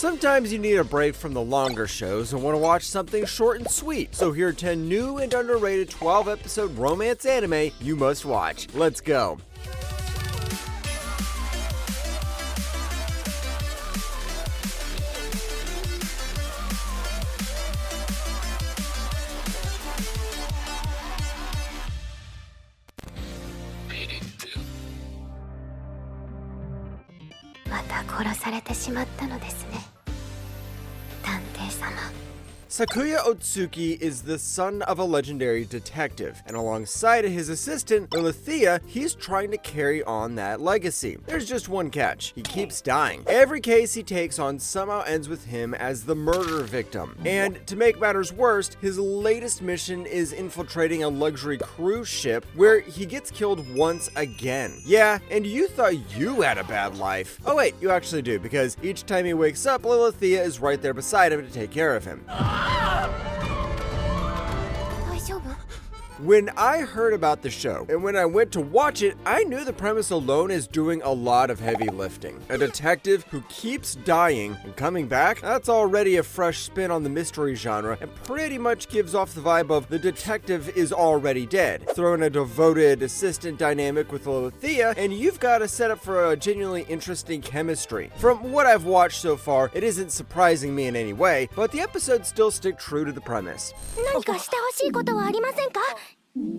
Sometimes you need a break from the longer shows and want to watch something short and sweet. So here are 10 new and underrated 12-episode romance anime you must watch. Let's go. Sakuya Otsuki is the son of a legendary detective, and alongside his assistant, Lilithia, he's trying to carry on that legacy. There's just one catch. He keeps dying. Every case he takes on somehow ends with him as the murder victim. And to make matters worse, his latest mission is infiltrating a luxury cruise ship where he gets killed once again. Yeah, and you thought you had a bad life. Oh wait, you actually do, because each time he wakes up, Lilithia is right there beside him to take care of him. When I heard about the show, and when I went to watch it, I knew the premise alone is doing a lot of heavy lifting. A detective who keeps dying and coming back, that's already a fresh spin on the mystery genre, and pretty much gives off the vibe of the detective is already dead. Throw in a devoted assistant dynamic with Lilithia, and you've got a setup for a genuinely interesting chemistry. From what I've watched so far, it isn't surprising me in any way, but the episodes still stick true to the premise. 何かしてほしいことはありませんか?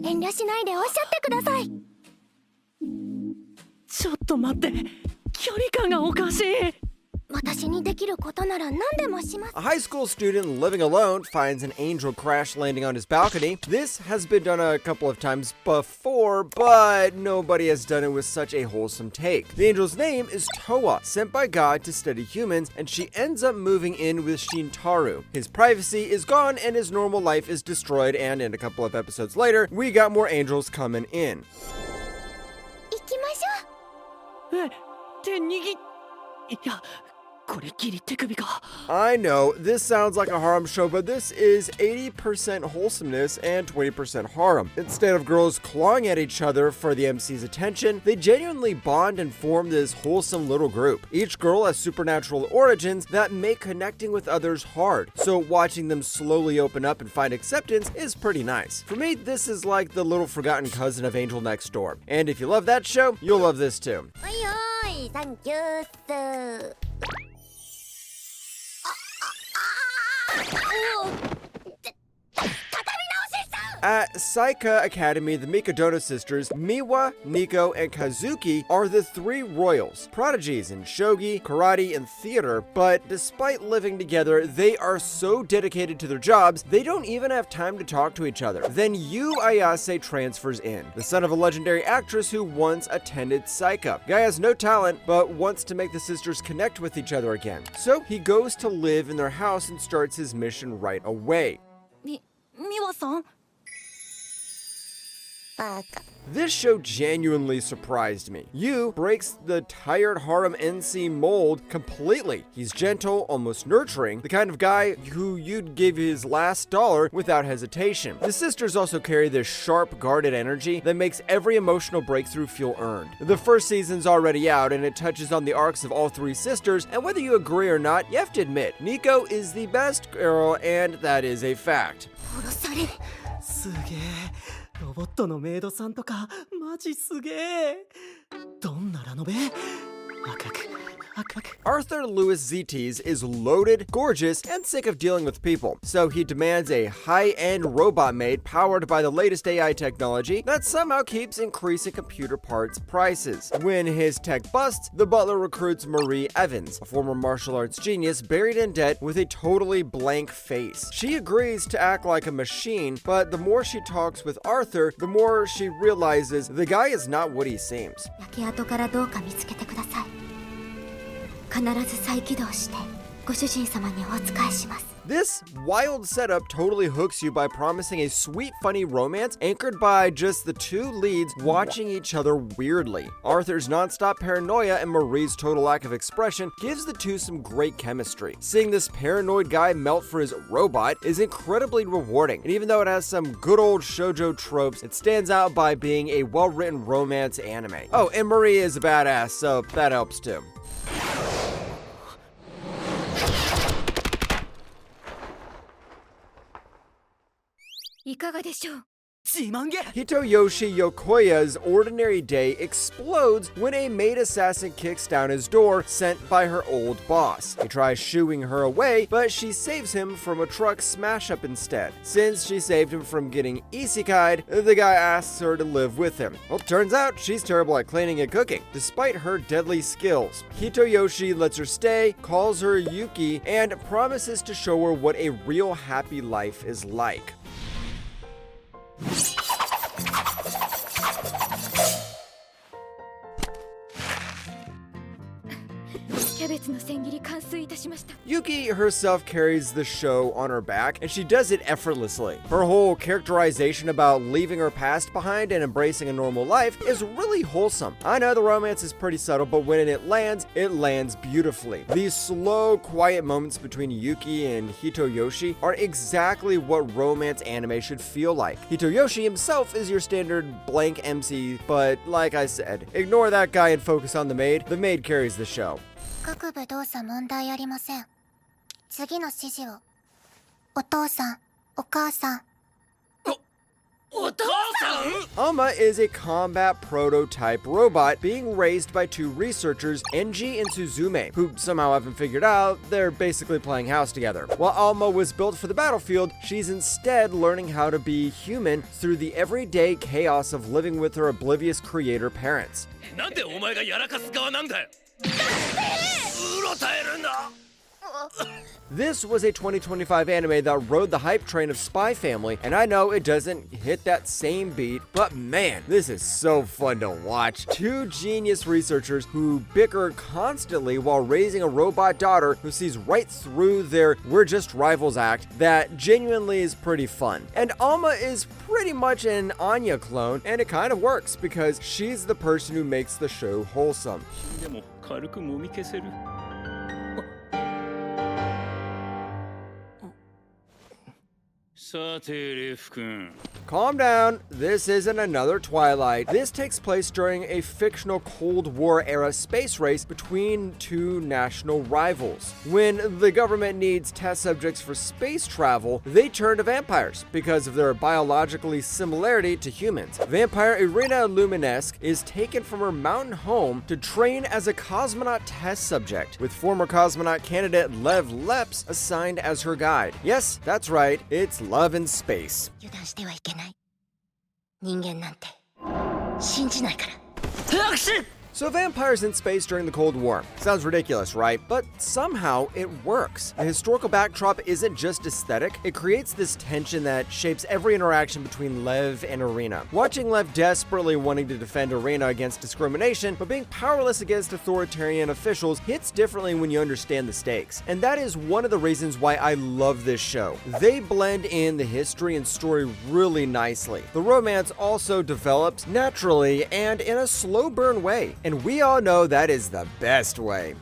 遠慮しないでおっしゃってください。ちょっと待って、距離感がおかしい。私にできることなら何でもします。 A high school student living alone finds an angel crash landing on his balcony. This has been done a couple of times before, but nobody has done it with such a wholesome take. The angel's name is Toa, sent by God to study humans, and she ends up moving in with Shintaro. His privacy is gone and his normal life is destroyed, and in a couple of episodes later, we got more angels coming in. 行きましょう。手握いや。I know, this sounds like a harem show, but this is 80% wholesomeness and 20% harem. Instead of girls clawing at each other for the MC's attention, they genuinely bond and form this wholesome little group. Each girl has supernatural origins that make connecting with others hard, so watching them slowly open up and find acceptance is pretty nice. For me, this is like the little forgotten cousin of Angel Next Door. And if you love that show, you'll love this too. おいおい、サンキューっす。 At Saika Academy, the Mikadono sisters, Miwa, Nico, and Kazuki are the three royals, prodigies in shogi, karate, and theater, but despite living together, they are so dedicated to their jobs, they don't even have time to talk to each other. Then Yu Ayase transfers in, the son of a legendary actress who once attended Saika. Guy has no talent, but wants to make the sisters connect with each other again. So he goes to live in their house and starts his mission right away. Miwa-san? This show genuinely surprised me. Yu breaks the tired harem NC mold completely. He's gentle, almost nurturing, the kind of guy who you'd give his last dollar without hesitation. The sisters also carry this sharp, guarded energy that makes every emotional breakthrough feel earned. The first season's already out, and it touches on the arcs of all three sisters, and whether you agree or not, you have to admit, Nico is the best girl, and that is a fact. すげえ。ロボットのメイドさんとかマジすげえ。どんなラノベ？赤く。Arthur Louis Zetes is loaded, gorgeous, and sick of dealing with people, so he demands a high-end robot maid powered by the latest AI technology that somehow keeps increasing computer parts prices. When his tech busts, the butler recruits Marie Evans, a former martial arts genius buried in debt with a totally blank face. She agrees to act like a machine, but the more she talks with Arthur, the more she realizes the guy is not what he seems. 焼け跡からどうか見つけてください。必ず再起動してご主人様にお仕えします。 This wild setup totally hooks you by promising a sweet, funny romance anchored by just the two leads watching each other weirdly. Arthur's nonstop paranoia and Marie's total lack of expression gives the two some great chemistry. Seeing this paranoid guy melt for his robot is incredibly rewarding, and even though it has some good old shoujo tropes, it stands out by being a well-written romance anime. Oh, and Marie is a badass, so that helps too. いかがでしょう。 自慢げ Hitoyoshi Yokoya's ordinary day explodes when a maid assassin kicks down his door, sent by her old boss. He tries shooing her away, but she saves him from a truck smash-up instead. Since she saved him from getting isekai'd, the guy asks her to live with him. Well, turns out she's terrible at cleaning and cooking, despite her deadly skills. Hitoyoshi lets her stay, calls her Yuki, and promises to show her what a real happy life is like. キャベツの千切り完遂いたしました。 Yuki herself carries the show on her back, and she does it effortlessly. Her whole characterization about leaving her past behind and embracing a normal life is really wholesome. I know the romance is pretty subtle, but when it lands beautifully. These slow, quiet moments between Yuki and Hitoyoshi are exactly what romance anime should feel like. Hitoyoshi himself is your standard blank MC, but like I said, ignore that guy and focus on the maid. The maid carries the show. 各部動作問題ありません。次の指示を。お父さん、お母さん。 Alma is a combat prototype robot being raised by two researchers, Enji and Suzume, who somehow haven't figured out they're basically playing house together. While Alma was built for the battlefield, she's instead learning how to be human through the everyday chaos of living with her oblivious creator parents. なんでお前がやらかす側なんだよ。うろたえるんだ。 This was a 2025 anime that rode the hype train of Spy Family, and I know it doesn't hit that same beat, but man, this is so fun to watch. Two genius researchers who bicker constantly while raising a robot daughter who sees right through their "we're just rivals" act that genuinely is pretty fun. And Alma is pretty much an Anya clone, and it kind of works because she's the person who makes the show wholesome. でも軽くもみ消せる。 さてレフ君。 Calm down, this isn't another Twilight. This takes place during a fictional Cold War era space race between two national rivals. When the government needs test subjects for space travel, they turn to vampires because of their biologically similarity to humans. Vampire Irina Luminesque is taken from her mountain home to train as a cosmonaut test subject, with former cosmonaut candidate Lev Leps assigned as her guide. Yes, that's right, it's love in space. 油断してはいけない。人間なんて信じないから。 So vampires in space during the Cold War. Sounds ridiculous, right? But somehow it works. The historical backdrop isn't just aesthetic, it creates this tension that shapes every interaction between Lev and Irina. Watching Lev desperately wanting to defend Irina against discrimination, but being powerless against authoritarian officials hits differently when you understand the stakes. And that is one of the reasons why I love this show. They blend in the history and story really nicely. The romance also develops naturally and in a slow burn way. And we all know that is the best way.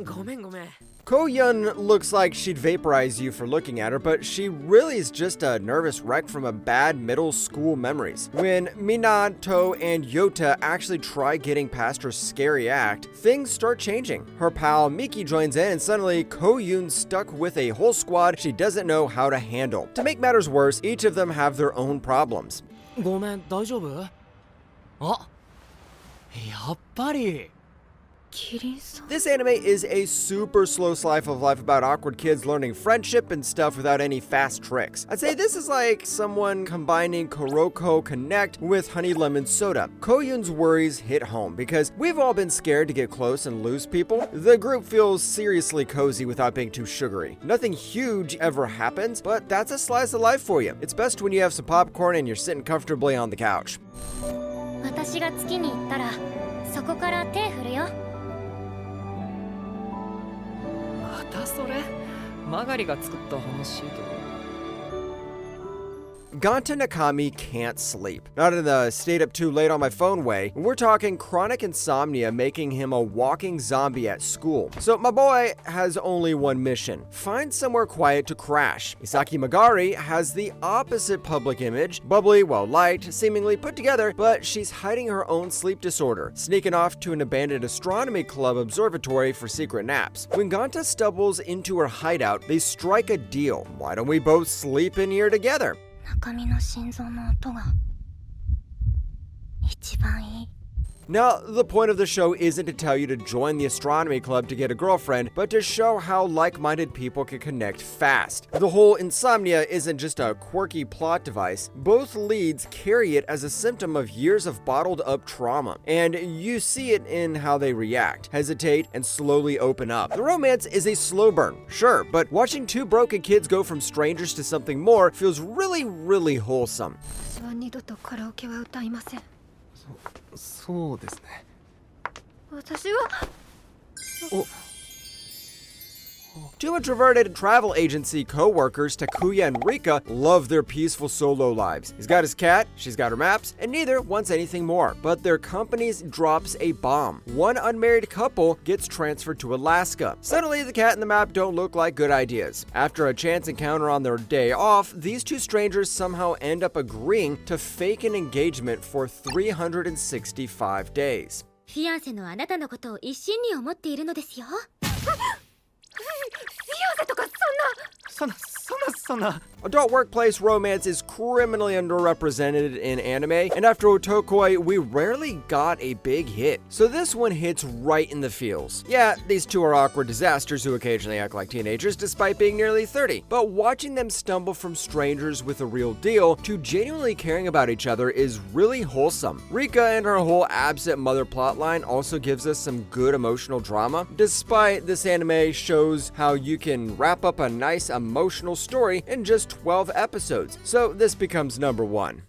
ごめんごめん Ko-yun looks like she'd vaporize you for looking at her, but she really is just a nervous wreck from a bad middle school memories. When Minato and Yota actually try getting past her scary act, things start changing. Her pal Miki joins in and suddenly Ko-yun's stuck with a whole squad she doesn't know how to handle. To make matters worse, each of them have their own problems. ごめん大丈夫あやっぱり キリンさん。 This anime is a super slow slice of life about awkward kids learning friendship and stuff without any fast tricks. I'd say this is like someone combining Kuroko Connect with Honey Lemon Soda. Ko-yun's worries hit home because we've all been scared to get close and lose people. The group feels seriously cozy without being too sugary. Nothing huge ever happens, but that's a slice of life for you. It's best when you have some popcorn and you're sitting comfortably on the couch. 私が月に行ったらそこから手振るよ。 またそれマガリが作った話で Ganta Nakami can't sleep. Not in the stayed up too late on my phone way. We're talking chronic insomnia making him a walking zombie at school. So my boy has only one mission: find somewhere quiet to crash. Isaki Magari has the opposite public image: bubbly, well-liked, seemingly put together, but she's hiding her own sleep disorder, sneaking off to an abandoned astronomy club observatory for secret naps. When Ganta stumbles into her hideout, they strike a deal. Why don't we both sleep in here together? 中身の心臓の音が一番いい。 Now, the point of the show isn't to tell you to join the astronomy club to get a girlfriend, but to show how like-minded people can connect fast. The whole insomnia isn't just a quirky plot device. Both leads carry it as a symptom of years of bottled-up trauma, and you see it in how they react, hesitate, and slowly open up. The romance is a slow burn, sure, but watching two broken kids go from strangers to something more feels really wholesome. 私は二度とカラオケは歌いません。そうですね。私は Two introverted travel agency co-workers, Takuya and Rika, love their peaceful solo lives. He's got his cat, she's got her maps, and neither wants anything more. But their company drops a bomb. One unmarried couple gets transferred to Alaska. Suddenly, the cat and the map don't look like good ideas. After a chance encounter on their day off, these two strangers somehow end up agreeing to fake an engagement for 365 days. フィアンセのあなたのことを一心に思っているのですよ。フィアンセとかそんな。 Adult workplace romance is criminally underrepresented in anime, and after Otokoi, we rarely got a big hit. So this one hits right in the feels. Yeah, these two are awkward disasters who occasionally act like teenagers despite being nearly 30, but watching them stumble from strangers with a real deal to genuinely caring about each other is really wholesome. Rika and her whole absent mother plotline also gives us some good emotional drama, despite this anime shows how you can wrap up a nice emotional story in just 12 episodes, so this becomes number one.